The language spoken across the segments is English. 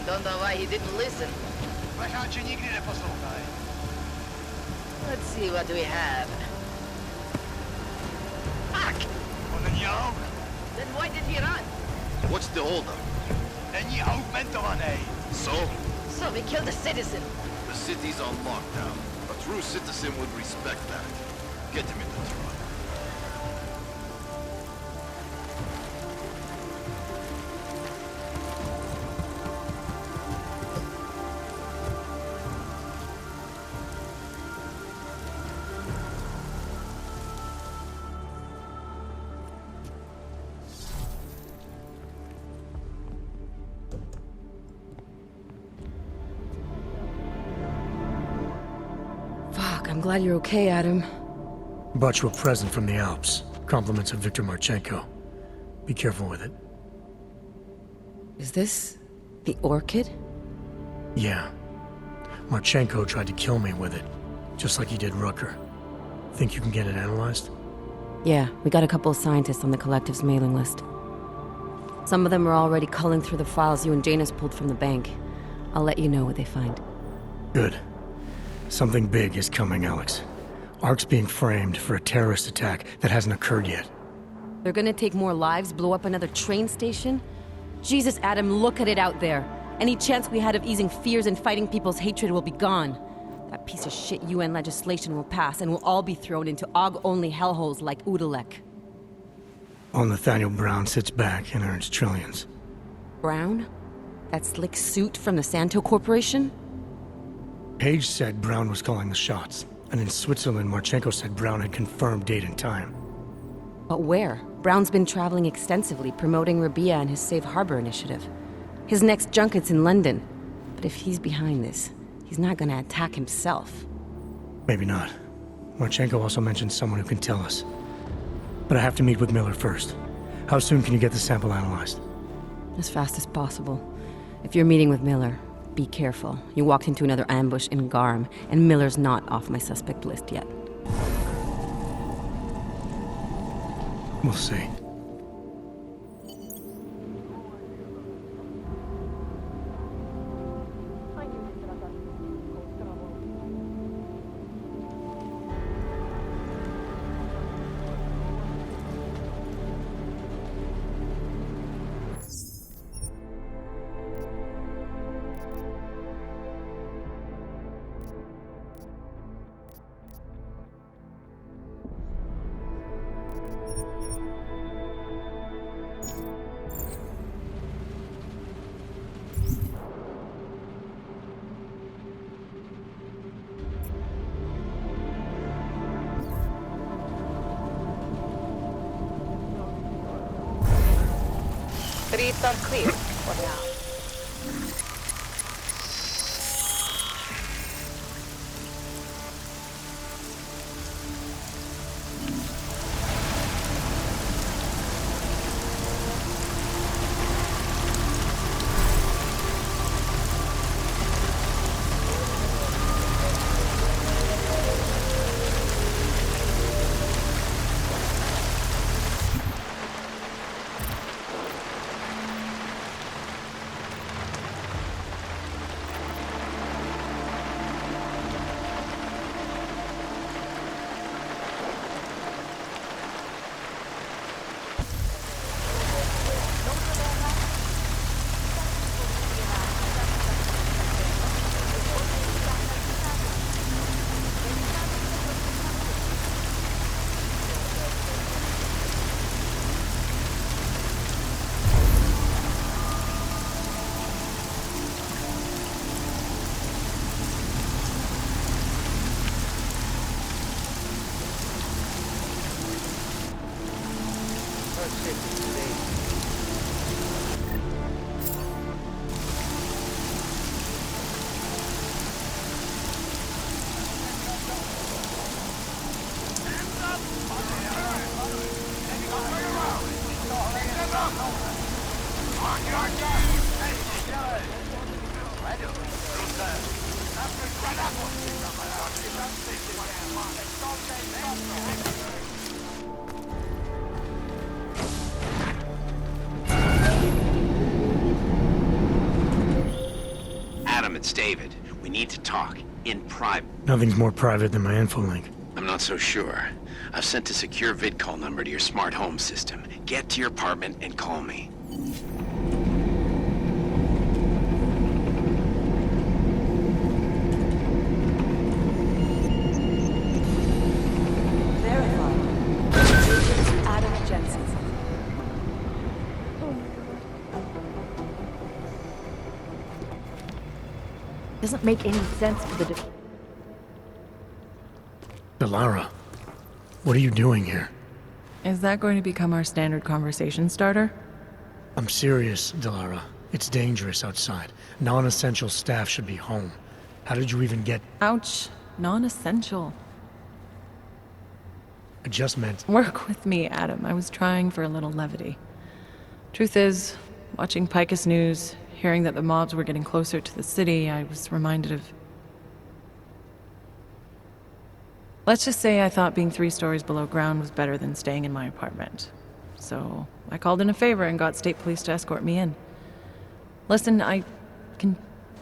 Don't know why he didn't listen. Let's see what we have. Fuck! Then why did he run? What's the holdup? So? So we killed a citizen. The city's on lockdown. A true citizen would respect that. Get him in the truck. I'm glad you're okay, Adam. Brought you a present from the Alps. Compliments of Viktor Marchenko. Be careful with it. Is this the orchid? Yeah. Marchenko tried to kill me with it, just like he did Rucker. Think you can get it analyzed? Yeah, we got a couple of scientists on the collective's mailing list. Some of them are already culling through the files you and Janus pulled from the bank. I'll let you know what they find. Good. Something big is coming, Alex. Ark's being framed for a terrorist attack that hasn't occurred yet. They're gonna take more lives, blow up another train station? Jesus, Adam, look at it out there. Any chance we had of easing fears and fighting people's hatred will be gone. That piece of shit UN legislation will pass, and we'll all be thrown into AUG-only hellholes like Udalek. While Nathaniel Brown sits back and earns trillions. Brown? That slick suit from the Santo Corporation? Page said Brown was calling the shots, and in Switzerland, Marchenko said Brown had confirmed date and time. But where? Brown's been traveling extensively, promoting Rabia and his Safe Harbor initiative. His next junket's in London. But if he's behind this, he's not gonna attack himself. Maybe not. Marchenko also mentioned someone who can tell us. But I have to meet with Miller first. How soon can you get the sample analyzed? As fast as possible. If you're meeting with Miller, be careful. You walked into another ambush in Garm, and Miller's not off my suspect list yet. We'll see. Streets are clear for now. David. We need to talk. In private. Nothing's more private than my infolink. I'm not so sure. I've sent a secure vid call number to your smart home system. Get to your apartment and call me. Doesn't make any sense for the Delara, what are you doing here? Is that going to become our standard conversation starter? I'm serious, Delara. It's dangerous outside. Non-essential staff should be home. How did you even get... Ouch. Non-essential. I just meant... Work with me, Adam. I was trying for a little levity. Truth is, watching Picus News, hearing that the mobs were getting closer to the city, I was reminded of... Let's just say I thought being 3 stories below ground was better than staying in my apartment. So I called in a favor and got state police to escort me in. Listen, I can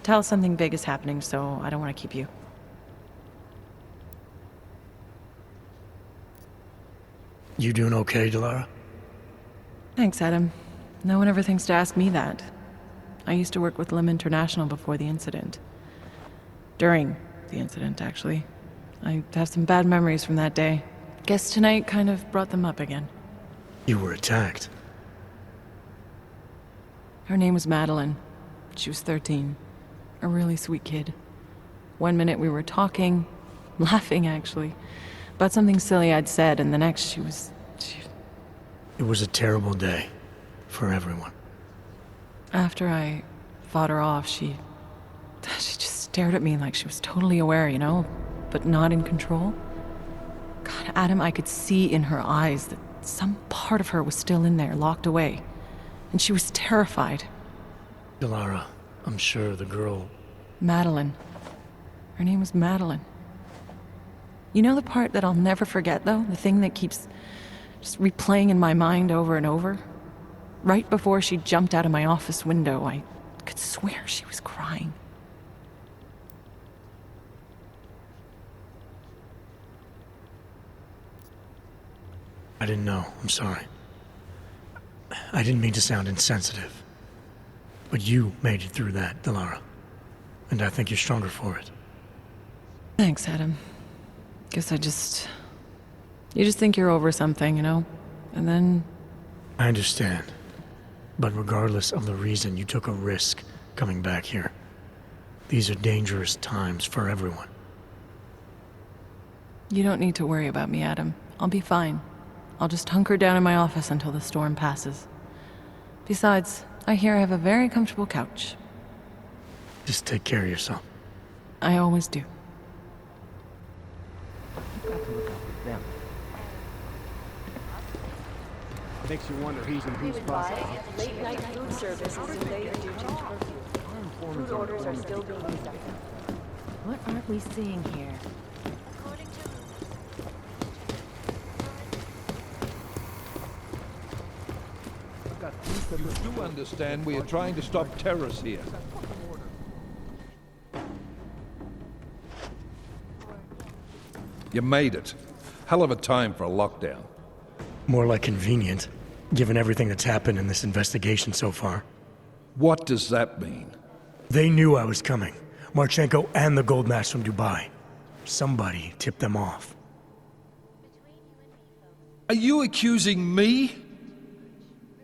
tell something big is happening, so I don't want to keep you. You doing okay, Delara? Thanks, Adam. No one ever thinks to ask me that. I used to work with Lim International before the incident. During the incident, actually. I have some bad memories from that day. Guess tonight kind of brought them up again. You were attacked. Her name was Madeline. She was 13. A really sweet kid. One minute we were talking, laughing actually, about something silly I'd said, and the next she was... It was a terrible day. For everyone. After I fought her off, she just stared at me like she was totally aware, you know? But not in control. God, Adam, I could see in her eyes that some part of her was still in there, locked away. And she was terrified. Delara, I'm sure the girl... Madeline. Her name was Madeline. You know the part that I'll never forget, though? The thing that keeps just replaying in my mind over and over? Right before she jumped out of my office window, I could swear she was crying. I didn't know. I'm sorry. I didn't mean to sound insensitive. But you made it through that, Delara. And I think you're stronger for it. Thanks, Adam. Guess you just think you're over something, you know? And then... I understand. But regardless of the reason, you took a risk coming back here. These are dangerous times for everyone. You don't need to worry about me, Adam. I'll be fine. I'll just hunker down in my office until the storm passes. Besides, I hear I have a very comfortable couch. Just take care of yourself. I always do. Makes you wonder who's in whose pocket. late night food service is delayed due to curfew. Food orders are still being accepted. What aren't we seeing here? You do understand we are trying to stop terrorists here. You made it. Hell of a time for a lockdown. More like convenient, given everything that's happened in this investigation so far. What does that mean? They knew I was coming. Marchenko and the gold mask from Dubai. Somebody tipped them off. Are you accusing me?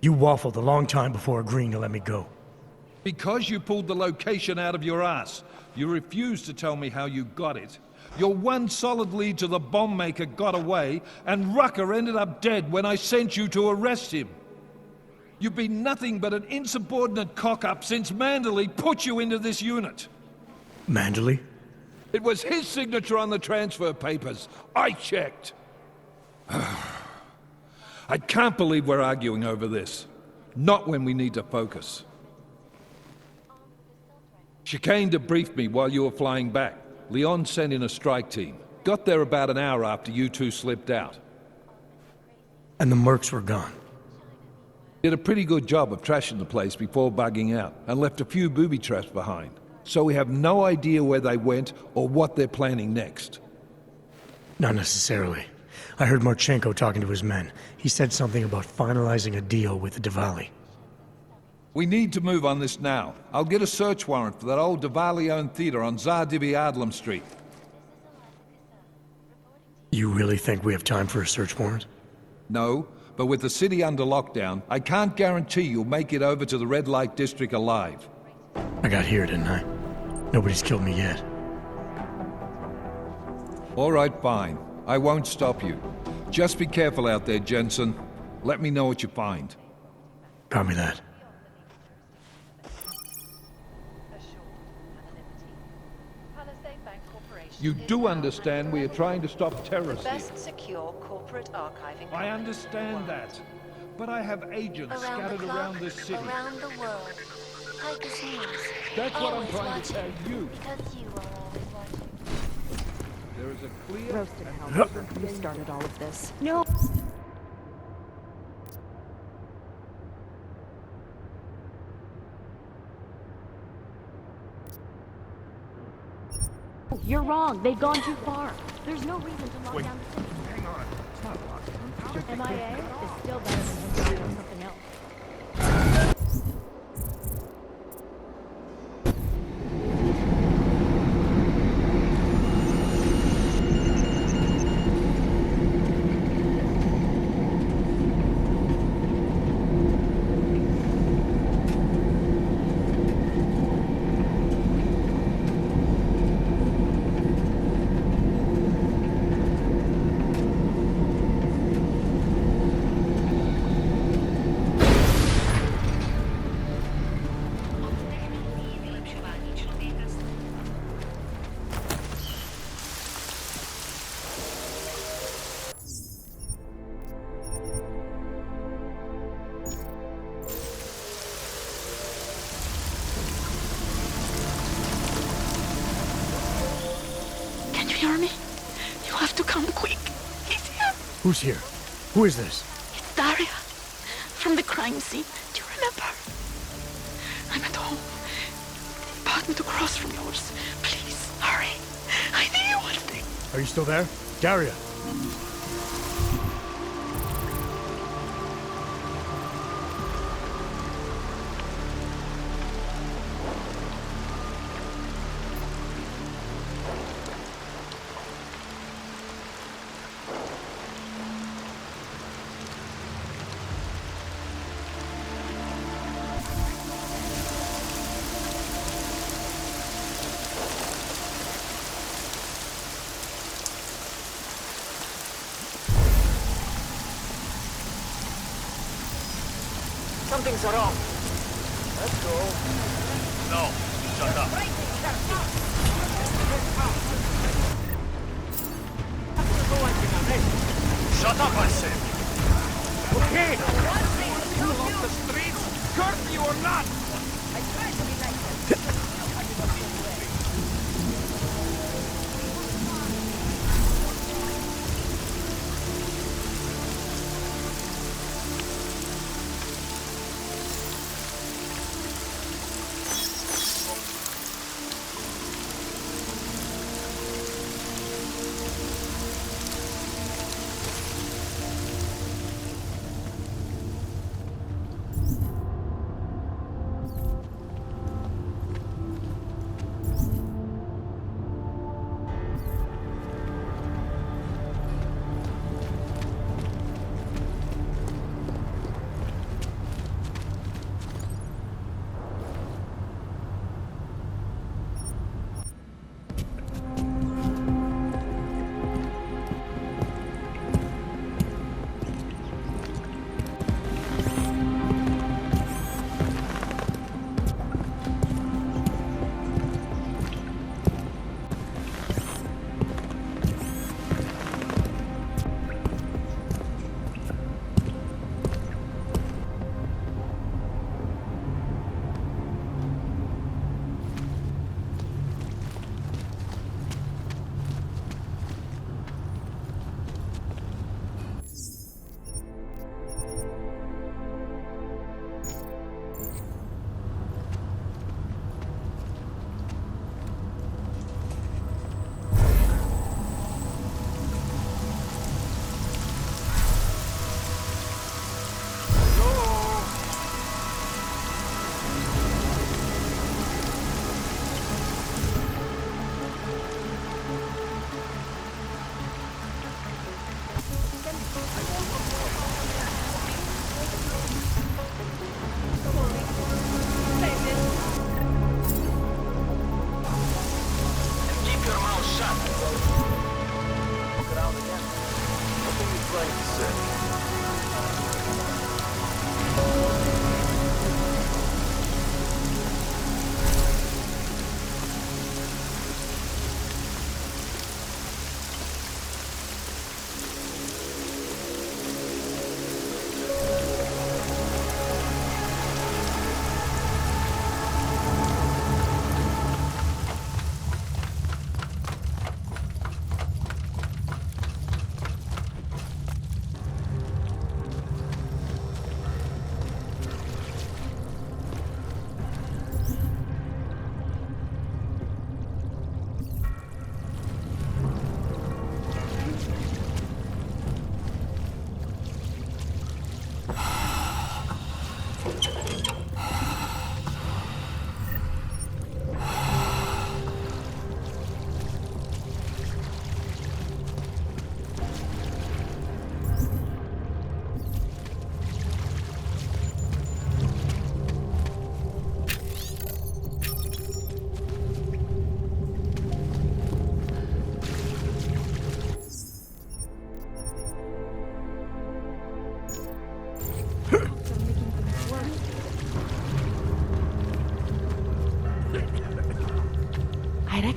You waffled a long time before agreeing to let me go. Because you pulled the location out of your ass. You refused to tell me how you got it. Your one solid lead to the bomb maker got away, and Rucker ended up dead when I sent you to arrest him. You've been nothing but an insubordinate cock-up since Manderley put you into this unit. Manderley? It was his signature on the transfer papers. I checked. I can't believe we're arguing over this. Not when we need to focus. Chicane debriefed me while you were flying back. Leon sent in a strike team. Got there about an hour after you two slipped out. And the mercs were gone. Did a pretty good job of trashing the place before bugging out, and left a few booby traps behind. So we have no idea where they went or what they're planning next. Not necessarily. I heard Marchenko talking to his men. He said something about finalizing a deal with the Diwali. We need to move on this now. I'll get a search warrant for that old Diwali-owned theater on Zardibi Adlam Street. You really think we have time for a search warrant? No, but with the city under lockdown, I can't guarantee you'll make it over to the red light district alive. I got here, didn't I? Nobody's killed me yet. All right, fine. I won't stop you. Just be careful out there, Jensen. Let me know what you find. Copy that. You do understand we are trying to stop terrorists here. Best secure corporate archiving. I understand that. But I have agents scattered around this city. Around the world. Tiger's News. That's what I'm Always trying watching. to tell you. Because you are always watching. There is a clear... Roasted hell. You started all of this. No. You're wrong. They've gone too far. There's no reason to lock down the city. Hang on. It's not locked. MIA is still better than him trying on something else. Can you hear me? You have to come quick. He's here. Who's here? Who is this? It's Daria. From the crime scene. Do you remember? I'm at home. The apartment across from yours. Please, hurry. I need you one thing. Are you still there? Daria! Something's wrong. Let's go. No, shut up. Shut up, I said. Okay. You off the streets, curfew or not. I tried to be nice.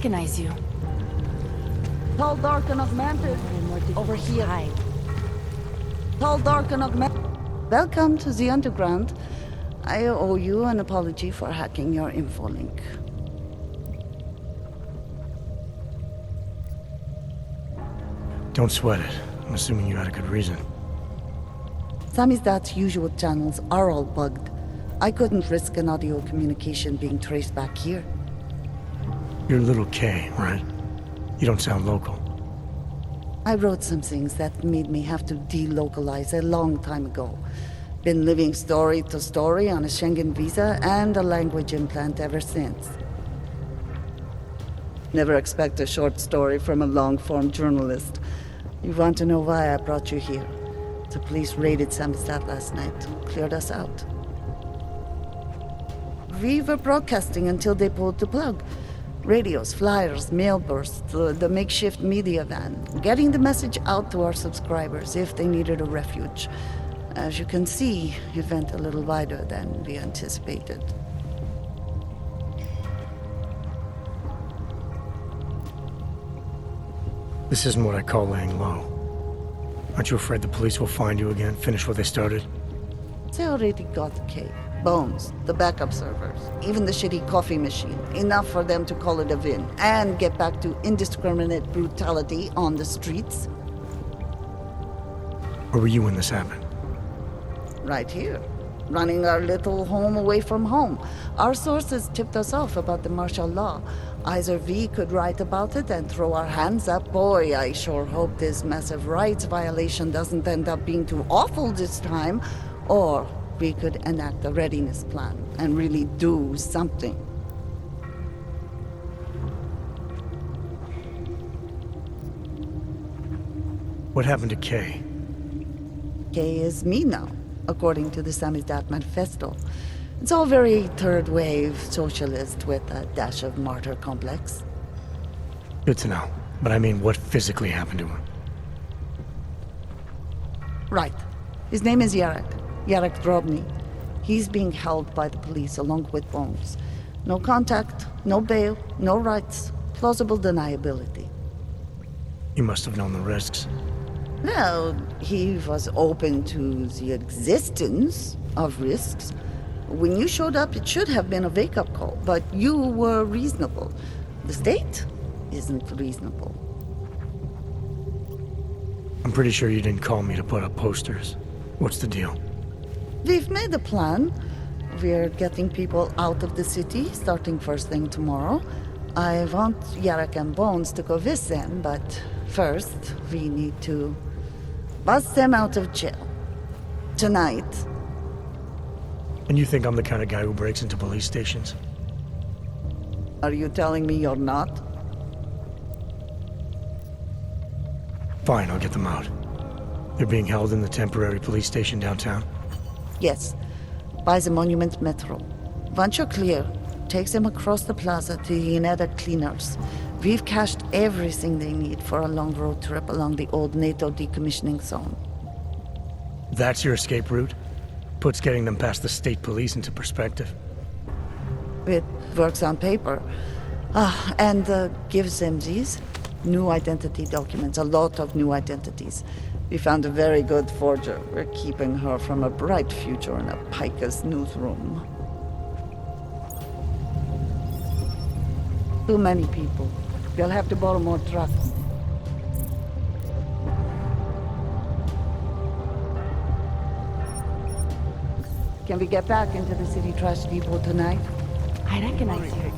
recognize you. Tall, dark, and augmented. Over here. Hide. Tall, dark, and augmented. Welcome to the underground. I owe you an apology for hacking your info link. Don't sweat it. I'm assuming you had a good reason. Samizdat's usual channels are all bugged. I couldn't risk an audio communication being traced back here. You're little K, right? You don't sound local. I wrote some things that made me have to delocalize a long time ago. Been living story to story on a Schengen visa and a language implant ever since. Never expect a short story from a long-form journalist. You want to know why I brought you here? The police raided Samizdat last night, cleared us out. We were broadcasting until they pulled the plug. Radios, flyers, mail bursts, the makeshift media van. Getting the message out to our subscribers if they needed a refuge. As you can see, it went a little wider than we anticipated. This isn't what I call laying low. Aren't you afraid the police will find you again, finish what they started? They already got the K. Bones, the backup servers, even the shitty coffee machine. Enough for them to call it a win and get back to indiscriminate brutality on the streets. Where were you when this happened? Right here. Running our little home away from home. Our sources tipped us off about the martial law. Either we could write about it and throw our hands up. Boy, I sure hope this massive rights violation doesn't end up being too awful this time. Or we could enact a readiness plan and really do something. What happened to Kay? Kay is me now, according to the Samizdat Manifesto. It's all very third-wave socialist with a dash of martyr complex. Good to know. But I mean, what physically happened to him? Right. His name is Yarek. Yarek Drobny. He's being held by the police along with Bones. No contact, no bail, no rights, plausible deniability. You must have known the risks. Well, he was open to the existence of risks. When you showed up, it should have been a wake-up call, but you were reasonable. The state isn't reasonable. I'm pretty sure you didn't call me to put up posters. What's the deal? We've made a plan. We're getting people out of the city, starting first thing tomorrow. I want Yarek and Bones to go with them, but first, we need to bust them out of jail. Tonight. And you think I'm the kind of guy who breaks into police stations? Are you telling me you're not? Fine, I'll get them out. They're being held in the temporary police station downtown? Yes. By the Monument Metro. Once you're clear, takes them across the plaza to the Uneda cleaners. We've cached everything they need for a long road trip along the old NATO decommissioning zone. That's your escape route? Puts getting them past the state police into perspective. It works on paper. And gives them these new identity documents, a lot of new identities. We found a very good forger. We're keeping her from a bright future in a Pika's newsroom. Too many people. We'll have to borrow more trucks. Can we get back into the city trash depot tonight? I recognize you.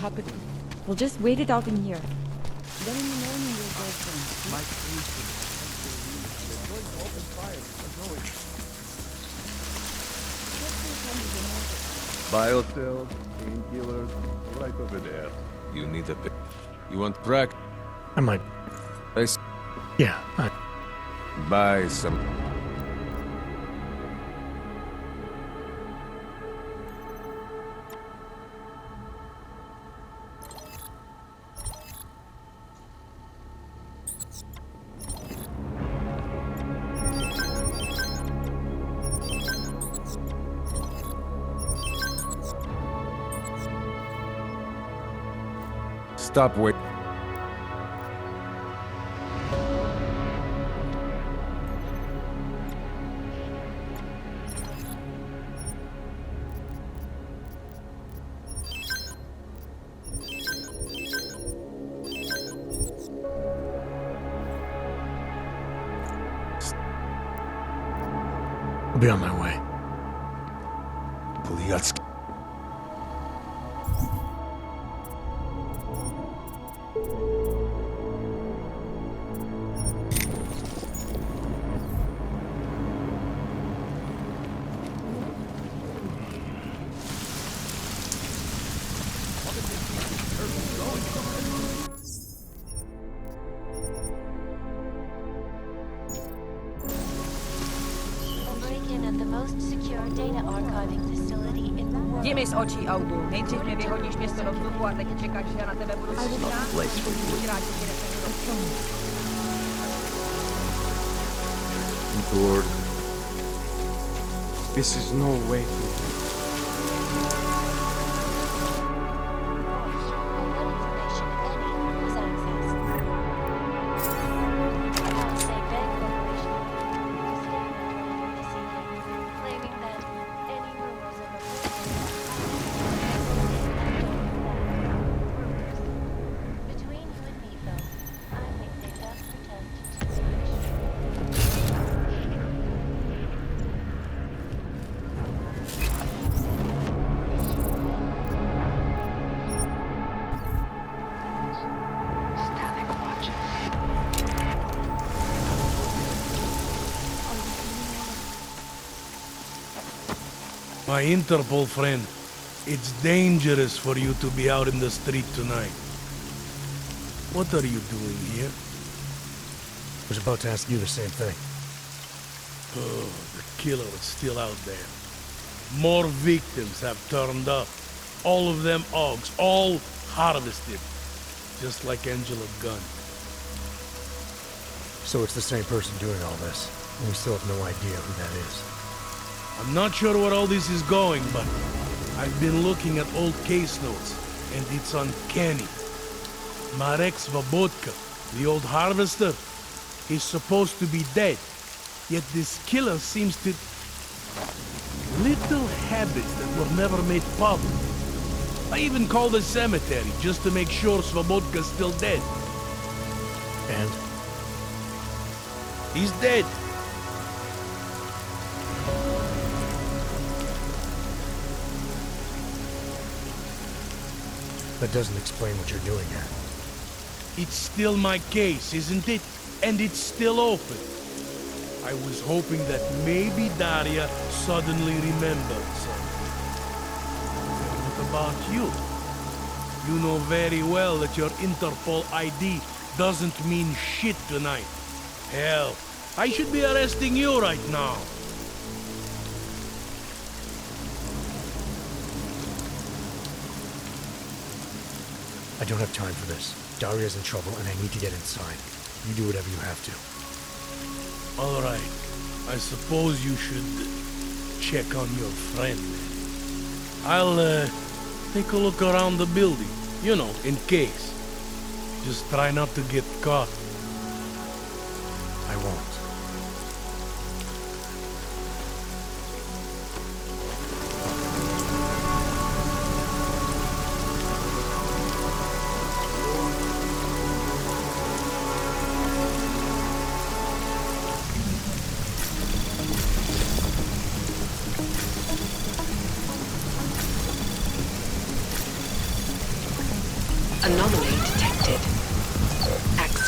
happened. We'll just wait it out in here. Then in the morning we'll go from. My patient. They're going to open fire. I know it. Biocells, painkillers, right over there. You need a You want crack? I might. Yeah, Buy some. Stop wait. I'll be on my way. Poliatski. Break-in at the most secure data archiving facility in the world. Jdi mi z očí autu. Nejdřív mě vyhodíš město do vzduchu a teď čekáš, že já na tebe budu střílet. Bored. This is no way to. My Interpol friend, it's dangerous for you to be out in the street tonight. What are you doing here? I was about to ask you the same thing. Oh, the killer is still out there. More victims have turned up. All of them Augs, all harvested. Just like Angela Gunn. So it's the same person doing all this, and we still have no idea who that is. I'm not sure where all this is going, but I've been looking at old case notes, and it's uncanny. Marek Svobotka, the old harvester, he's supposed to be dead. Yet this killer seems to... little habits that were never made public. I even called the cemetery just to make sure Svobodka's still dead. And? He's dead. That doesn't explain what you're doing here. It's still my case, isn't it? And it's still open. I was hoping that maybe Daria suddenly remembered something. What about you? You know very well that your Interpol ID doesn't mean shit tonight. Hell, I should be arresting you right now. I don't have time for this. Daria's in trouble and I need to get inside. You do whatever you have to. All right. I suppose you should check on your friend. I'll take a look around the building, you know, in case. Just try not to get caught. I won't.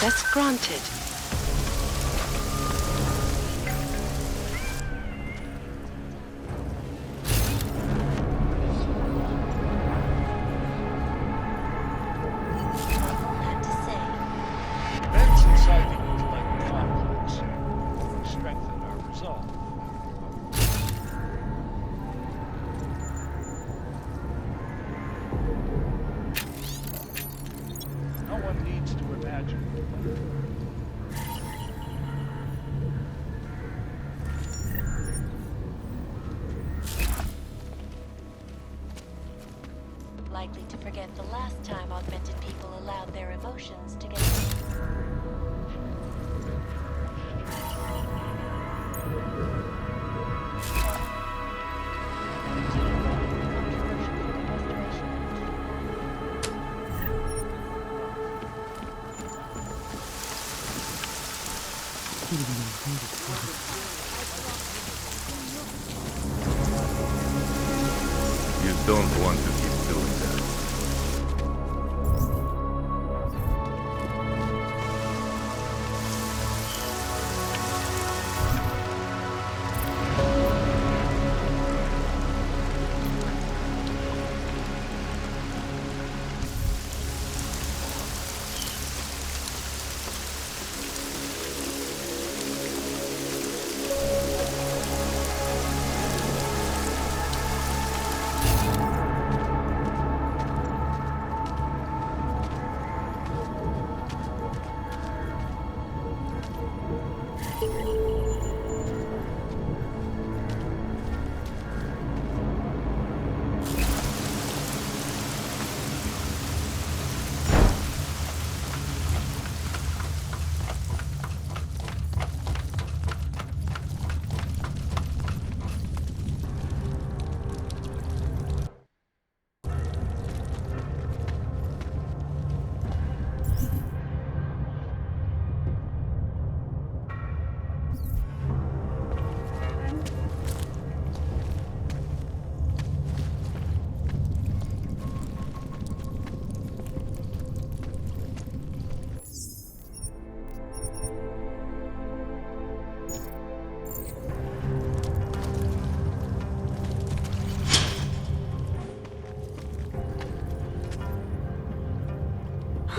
Request granted. Events inside the Intellect complex only strengthen our resolve. No one needs to imagine. Likely to forget the last time augmented people allowed their emotions to get... You don't want to keep doing that.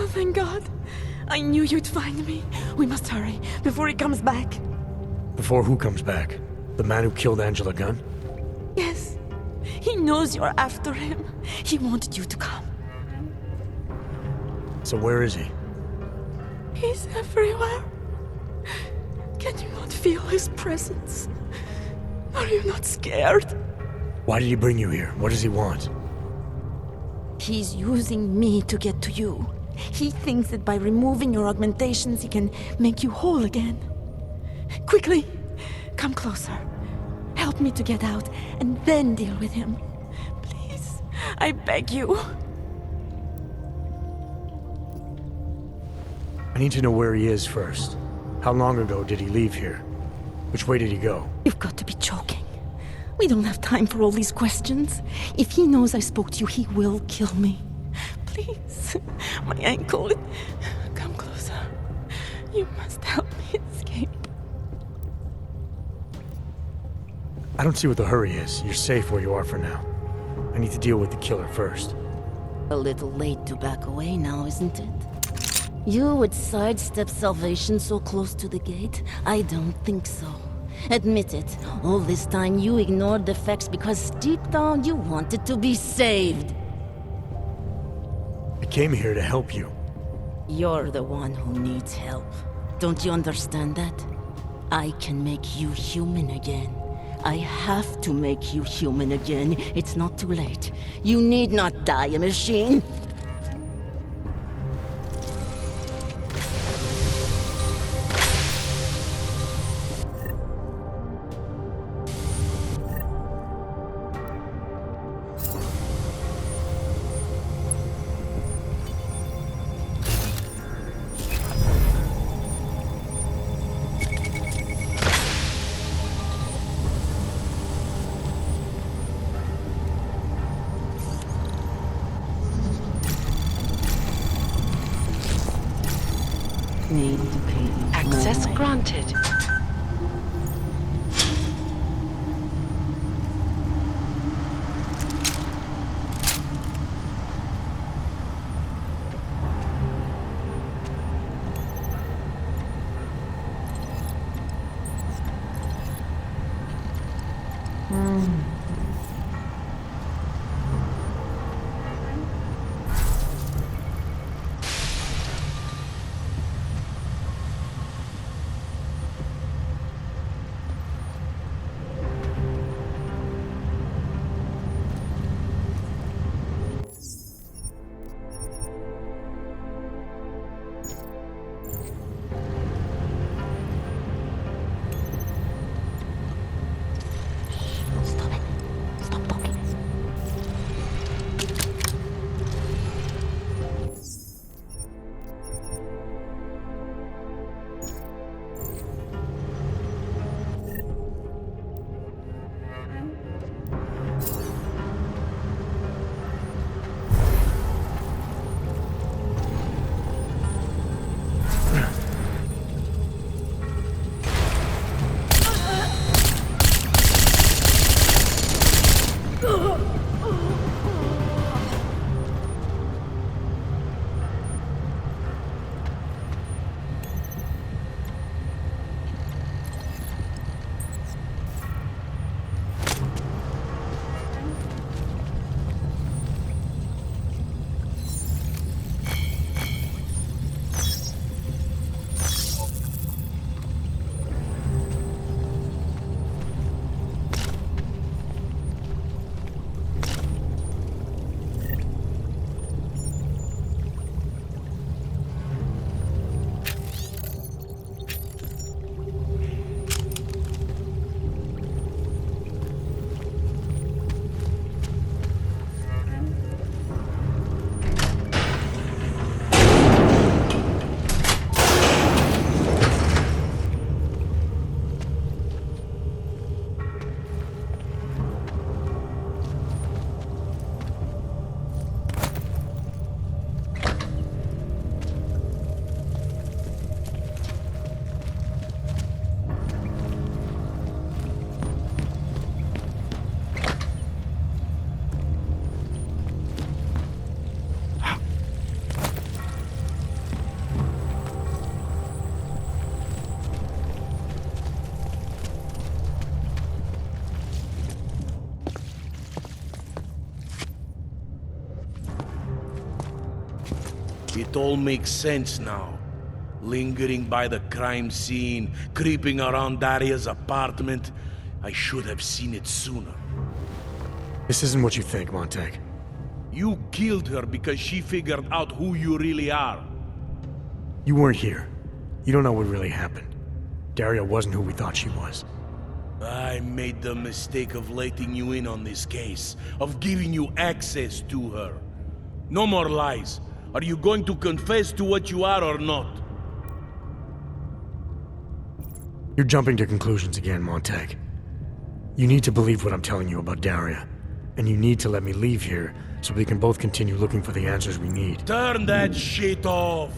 Oh, thank God. I knew you'd find me. We must hurry before he comes back. Before who comes back? The man who killed Angela Gunn? Yes. He knows you're after him. He wanted you to come. So where is he? He's everywhere. Can you not feel his presence? Are you not scared? Why did he bring you here? What does he want? He's using me to get to you. He thinks that by removing your augmentations, he can make you whole again. Quickly, come closer. Help me to get out, and then deal with him. Please, I beg you. I need to know where he is first. How long ago did he leave here? Which way did he go? You've got to be joking. We don't have time for all these questions. If he knows I spoke to you, he will kill me. Please, my ankle. Come closer. You must help me escape. I don't see what the hurry is. You're safe where you are for now. I need to deal with the killer first. A little late to back away now, isn't it? You would sidestep salvation so close to the gate? I don't think so. Admit it, all this time you ignored the facts because deep down you wanted to be saved. I came here to help you. You're the one who needs help. Don't you understand that? I can make you human again. I have to make you human again. It's not too late. You need not die, machine. Need to pay Access granted. It all makes sense now. Lingering by the crime scene, creeping around Daria's apartment. I should have seen it sooner. This isn't what you think, Montag. You killed her because she figured out who you really are. You weren't here. You don't know what really happened. Daria wasn't who we thought she was. I made the mistake of letting you in on this case, of giving you access to her. No more lies. Are you going to confess to what you are or not? You're jumping to conclusions again, Montag. You need to believe what I'm telling you about Daria. And you need to let me leave here so we can both continue looking for the answers we need. Turn that shit off!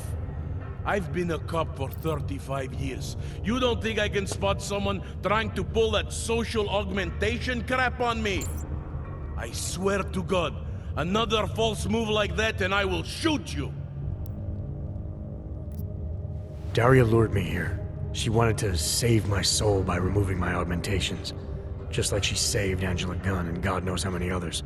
I've been a cop for 35 years. You don't think I can spot someone trying to pull that social augmentation crap on me? I swear to God, another false move like that and I will shoot you! Daria lured me here. She wanted to save my soul by removing my augmentations. Just like she saved Angela Gunn and God knows how many others.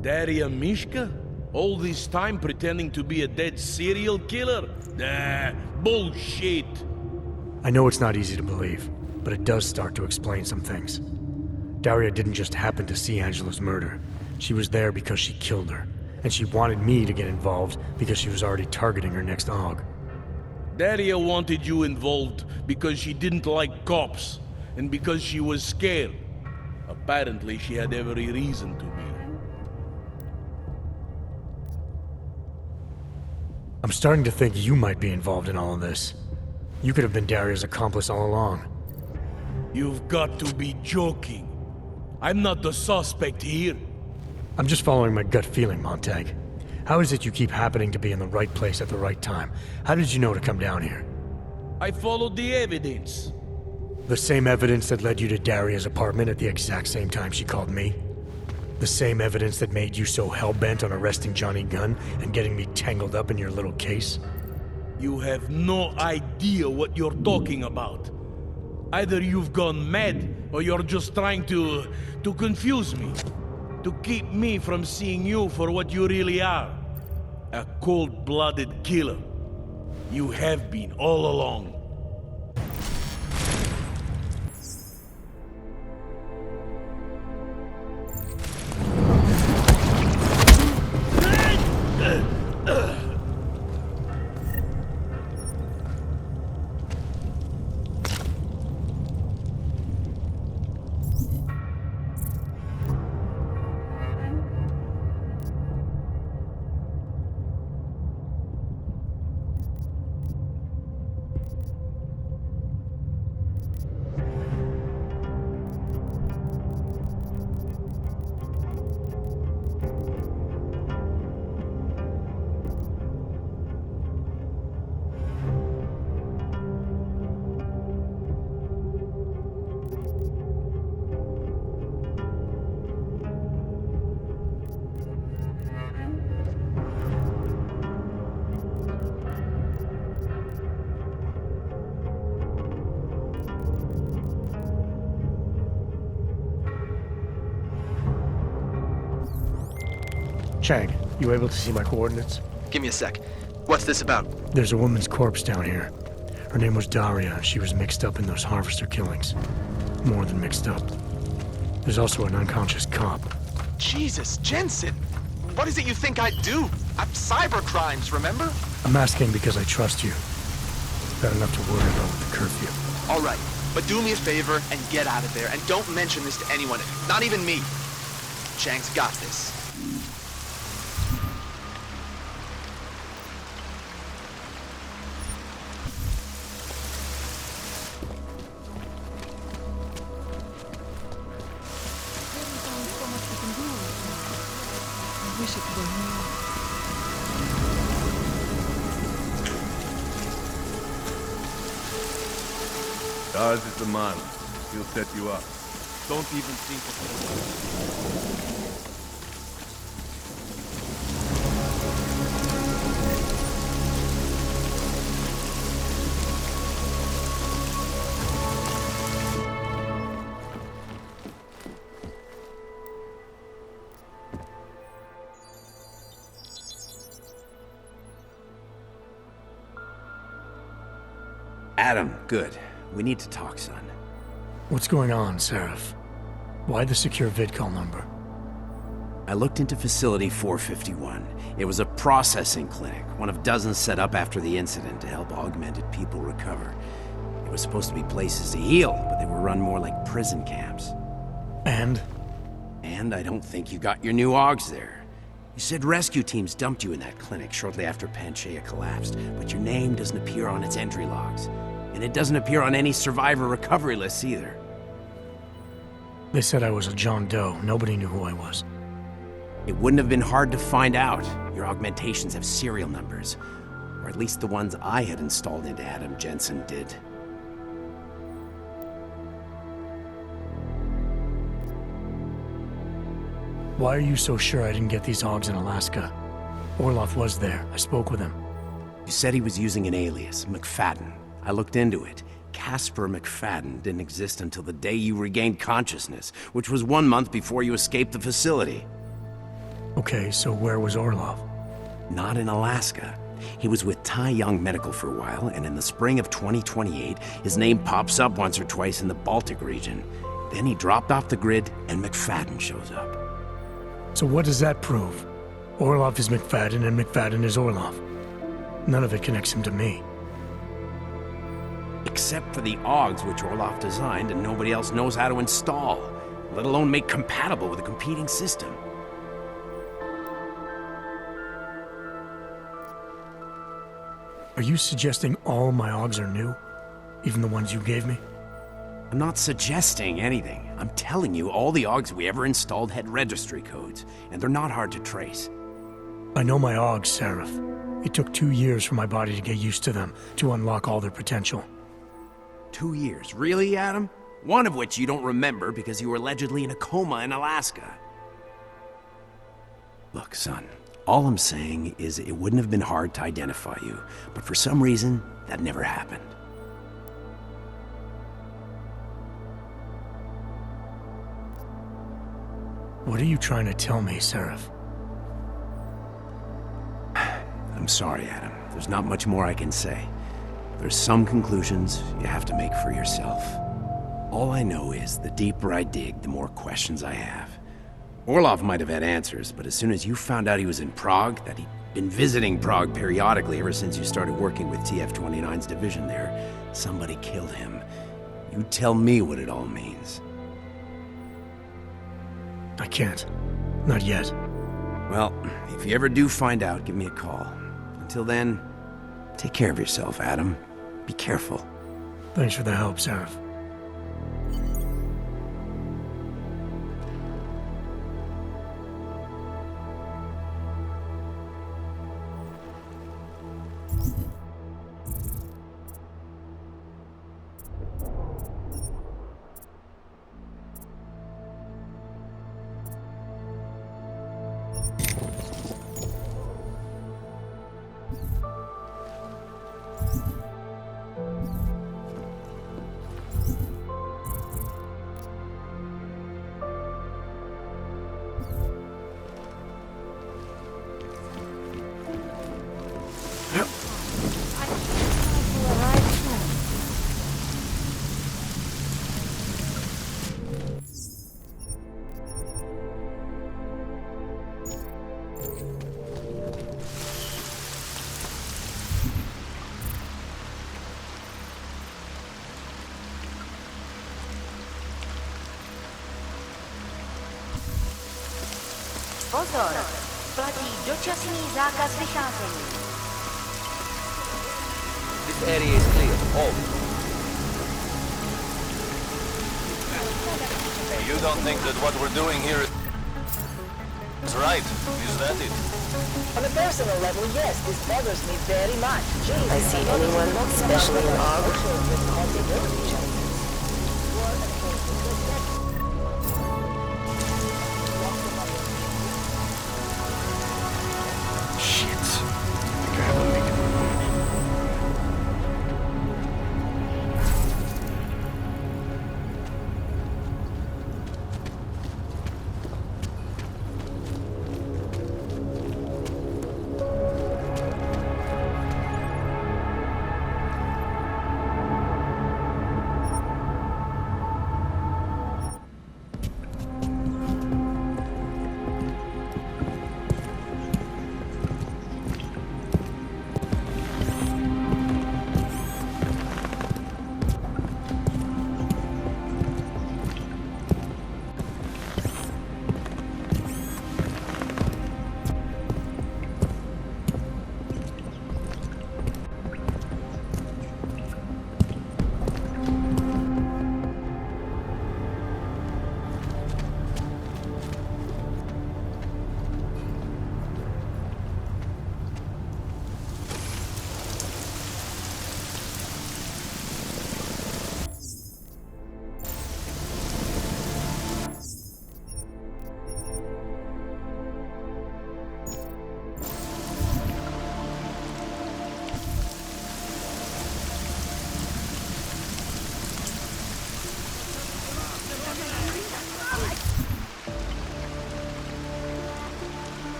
Daria Mishka? All this time pretending to be a dead serial killer? Nah, bullshit! I know it's not easy to believe, but it does start to explain some things. Daria didn't just happen to see Angela's murder. She was there because she killed her, and she wanted me to get involved because she was already targeting her next aug. Daria wanted you involved because she didn't like cops, and because she was scared. Apparently, she had every reason to be. I'm starting to think you might be involved in all of this. You could have been Daria's accomplice all along. You've got to be joking. I'm not the suspect here. I'm just following my gut feeling, Montag. How is it you keep happening to be in the right place at the right time? How did you know to come down here? I followed the evidence. The same evidence that led you to Daria's apartment at the exact same time she called me? The same evidence that made you so hell-bent on arresting Johnny Gunn and getting me tangled up in your little case? You have no idea what you're talking about. Either you've gone mad, or you're just trying to confuse me. To keep me from seeing you for what you really are. A cold-blooded killer. You have been all along. Chang, you able to see my coordinates? Give me a sec. What's this about? There's a woman's corpse down here. Her name was Daria, and she was mixed up in those Harvester killings. More than mixed up. There's also an unconscious cop. Jesus, Jensen! What is it you think I'd do? Cyber crimes, remember? I'm asking because I trust you. Got enough to worry about with the curfew. All right, but do me a favor and get out of there, and don't mention this to anyone, not even me. Chang's got this. I wish it could have been. Daz is the man. He'll set you up. Don't even think of it. Adam, good. We need to talk, son. What's going on, Seraph? Why the secure vidcall number? I looked into Facility 451. It was a processing clinic, one of dozens set up after the incident to help augmented people recover. It was supposed to be places to heal, but they were run more like prison camps. And? And I don't think you got your new augs there. You said rescue teams dumped you in that clinic shortly after Panchaea collapsed, but your name doesn't appear on its entry logs. And it doesn't appear on any survivor recovery lists either. They said I was a John Doe. Nobody knew who I was. It wouldn't have been hard to find out. Your augmentations have serial numbers. Or at least the ones I had installed into Adam Jensen did. Why are you so sure I didn't get these augs in Alaska? Orloff was there. I spoke with him. You said he was using an alias, McFadden. I looked into it. Casper McFadden didn't exist until the day you regained consciousness, which was 1 month before you escaped the facility. Okay, so where was Orloff? Not in Alaska. He was with Tai Young Medical for a while, and in the spring of 2028, his name pops up once or twice in the Baltic region. Then he dropped off the grid, and McFadden shows up. So what does that prove? Orloff is McFadden, and McFadden is Orloff. None of it connects him to me. Except for the augs which Orloff designed and nobody else knows how to install, let alone make compatible with a competing system. Are you suggesting all my augs are new? Even the ones you gave me? I'm not suggesting anything. I'm telling you all the augs we ever installed had registry codes, and they're not hard to trace. I know my Augs, Seraph. It took 2 years for my body to get used to them, to unlock all their potential. 2 years? Really, Adam? One of which you don't remember because you were allegedly in a coma in Alaska. Look, son, all I'm saying is it wouldn't have been hard to identify you, but for some reason, that never happened. What are you trying to tell me, Seraph? I'm sorry, Adam. There's not much more I can say. There's some conclusions you have to make for yourself. All I know is the deeper I dig, the more questions I have. Orlov might have had answers, but as soon as you found out he was in Prague, that he'd been visiting Prague periodically ever since you started working with TF-29's division there, somebody killed him. You tell me what it all means. I can't. Not yet. Well, if you ever do find out, give me a call. Until then, take care of yourself, Adam. Be careful. Thanks for the help, Seraph. Pozor, platí dočasný zákaz vycházení. This area is clear. Hold. You don't think that what we're doing here is right? Is that it? On a personal level, yes, this bothers me very much. I see anyone, especially an AUG.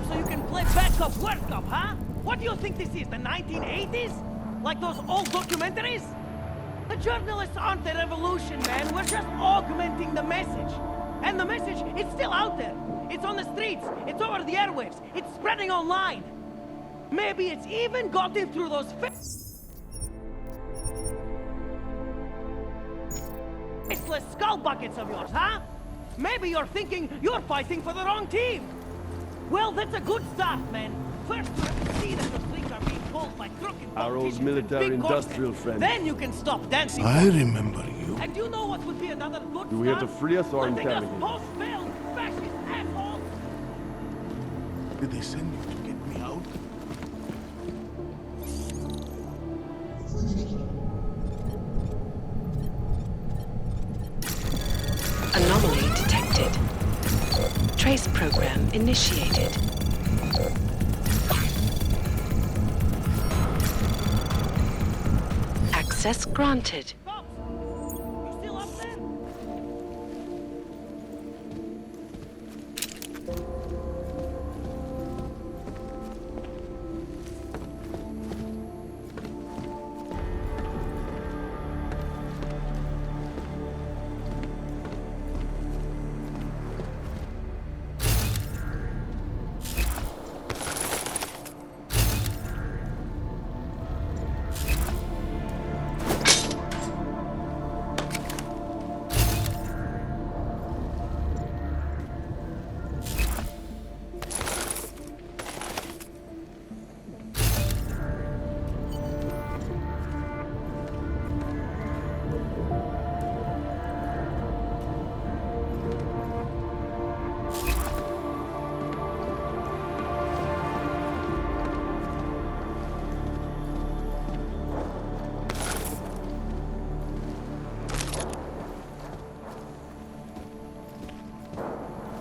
So you can play backup World Cup, huh? What do you think this is, the 1980s? Like those old documentaries? The journalists aren't the revolution, man. We're just augmenting the message. And the message, it's still out there. It's on the streets. It's over the airwaves. It's spreading online. Maybe it's even gotten through those faceless skull buckets of yours, huh? Maybe you're thinking you're fighting for the wrong team. Well, that's a good start, man. First, you have to see that the fleets are being pulled by crooked Our old politicians and military big industrial corporates. friend. Then you can stop dancing. I for it. remember you. And you know what would be another good Do we have to start? free us or Letting us interrogate? post-failed fascist assholes! Did they send you to get me out? Anomaly detected. Trace program initiated. Access granted. You still up there?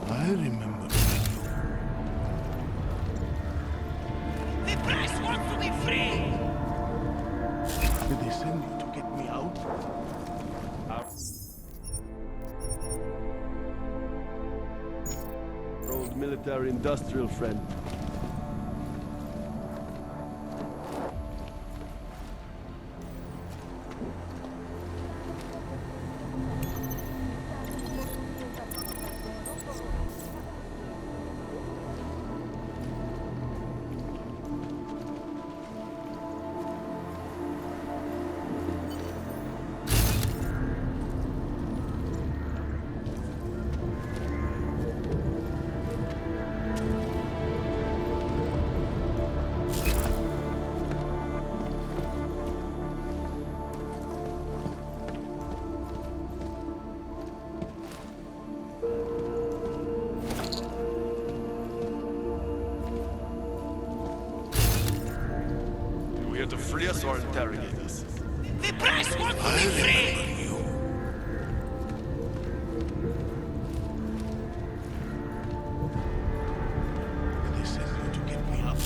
I remember The press wants to be free! you. Did they send you to get me out? Our old military industrial friend. Do we have to free us or interrogate us? The press wants to be free! Did they send you to get me out?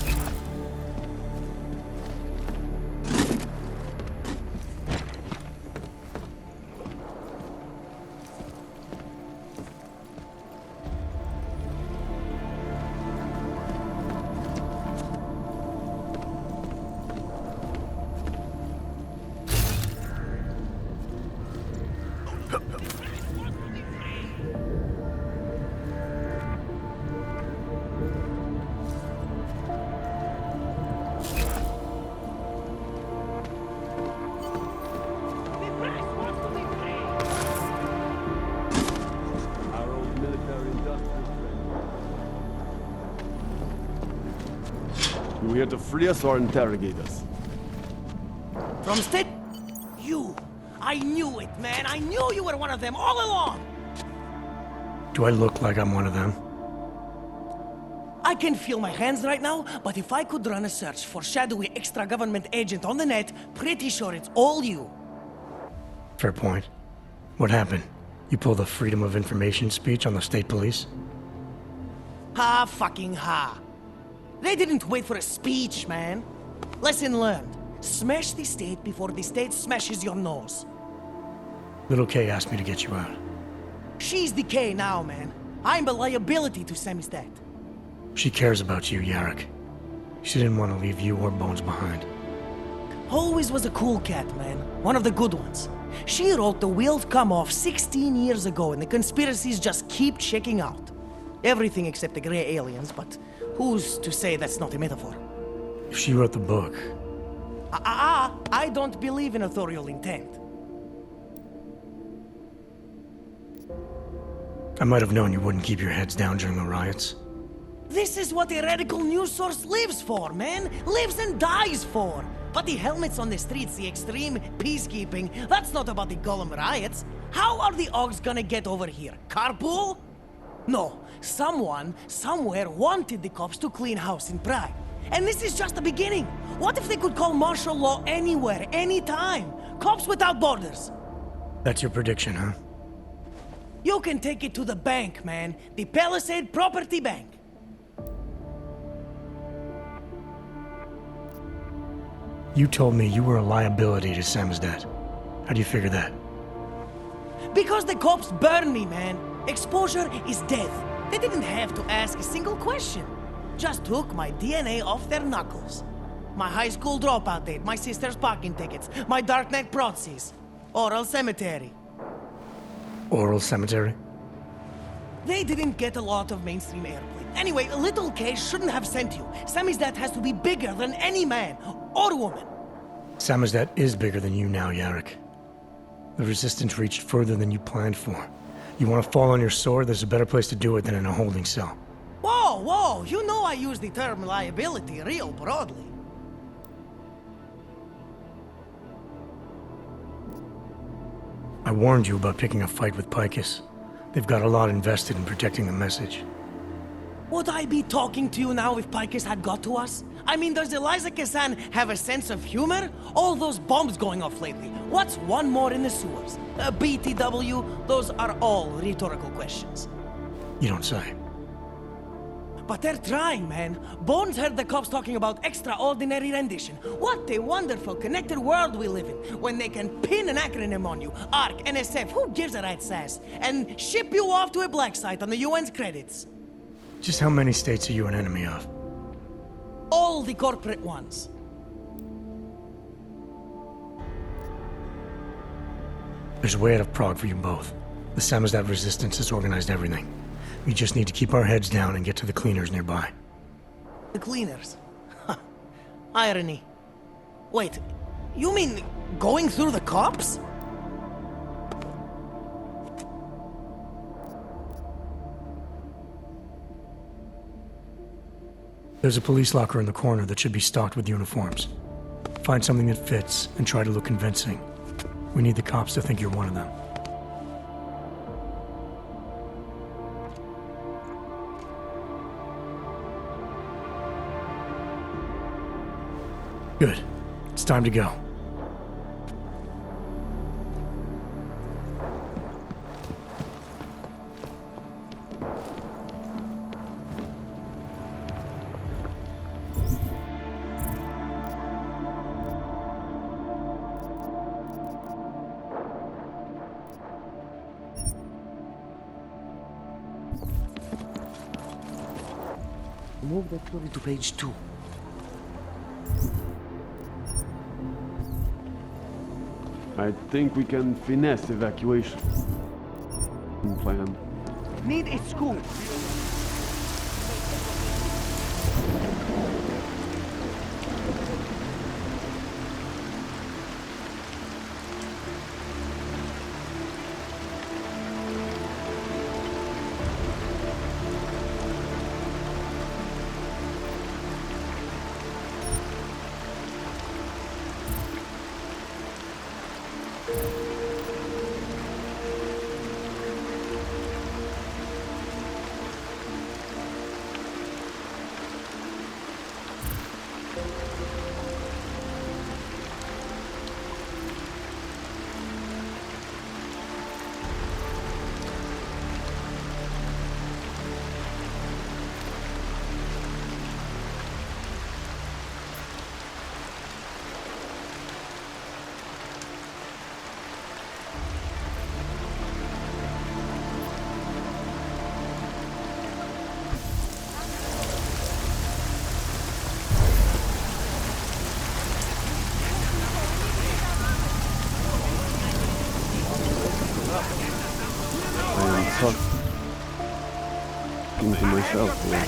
The press wants to be free! Our old military industrial friend. Do we have to free us or interrogate us? From state... You! I knew it, man! I knew you were one of them all along! Do I look like I'm one of them? I can feel my hands right now, but if I could run a search for shadowy extra-government agent on the net, pretty sure it's all you. Fair point. What happened? You pulled a Freedom of Information speech on the state police? Ha fucking ha. They didn't wait for a speech, man. Lesson learned. Smash the state before the state smashes your nose. Little K asked me to get you out. She's the K now, man. I'm a liability to Samizdat. She cares about you, Yarrick. She didn't want to leave you or Bones behind. Always was a cool cat, man. One of the good ones. She wrote the wheels come off 16 years ago and the conspiracies just keep checking out. Everything except the gray aliens, but who's to say that's not a metaphor? If she wrote the book, I don't believe in authorial intent. I might have known you wouldn't keep your heads down during the riots. This is what a radical news source lives for, man. Lives and dies for. But the helmets on the streets, the extreme peacekeeping, that's not about the Golem riots. How are the Augs gonna get over here? Carpool? No. Someone, somewhere wanted the cops to clean house in Prague. And this is just the beginning. What if they could call martial law anywhere, anytime? Cops without borders. That's your prediction, huh? You can take it to the bank, man. The Palisade Property Bank. You told me you were a liability to Samizdat. How do you figure that? Because the cops burn me, man. Exposure is death. They didn't have to ask a single question. Just took my DNA off their knuckles. My high school dropout date, my sister's parking tickets, my darknet proxies. Oral cemetery. Oral cemetery? They didn't get a lot of mainstream airplay. Anyway, a little case shouldn't have sent you. Samizdat has to be bigger than any man or woman. Samizdat is bigger than you now, Yarek. The Resistance reached further than you planned for. You want to fall on your sword, there's a better place to do it than in a holding cell. Whoa, whoa, you know I use the term liability real broadly. I warned you about picking a fight with Picus. They've got a lot invested in protecting the message. Would I be talking to you now if Picus had got to us? I mean, does Eliza Kazan have a sense of humor? All those bombs going off lately. What's one more in the sewers? BTW? Those are all rhetorical questions. You don't say. But they're trying, man. Bones heard the cops talking about extraordinary rendition. What a wonderful, connected world we live in, when they can pin an acronym on you, ARC, NSF, who gives a rat's ass, and ship you off to a black site on the UN's credits. Just how many states are you an enemy of? All the corporate ones. There's a way out of Prague for you both. The Samizdat Resistance has organized everything. We just need to keep our heads down and get to the cleaners nearby. The cleaners? Irony. Wait, you mean going through the cops? There's a police locker in the corner that should be stocked with uniforms. Find something that fits and try to look convincing. We need the cops to think you're one of them. Good. It's time to go. Move that story to page 2. I think we can finesse evacuation plan. Need a scoop. Talking to myself here.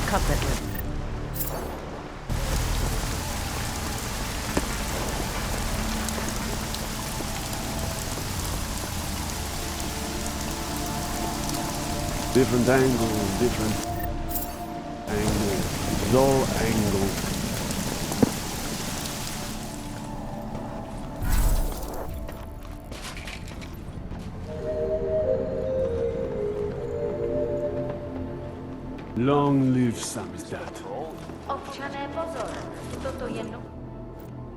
Cut that lip. Different angles, different angles. It's all angles. Long live Samizdat.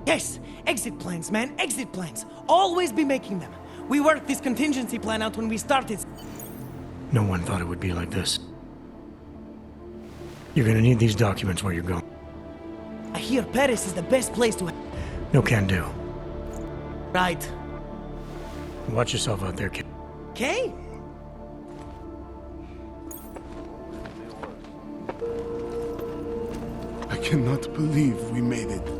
Yes! Exit plans, man, exit plans. Always be making them. We worked this contingency plan out when we started. No one thought it would be like this. You're gonna need these documents where you're going. I hear Paris is the best place to... No can do. Right. Watch yourself out there, kid. Okay? I cannot believe we made it.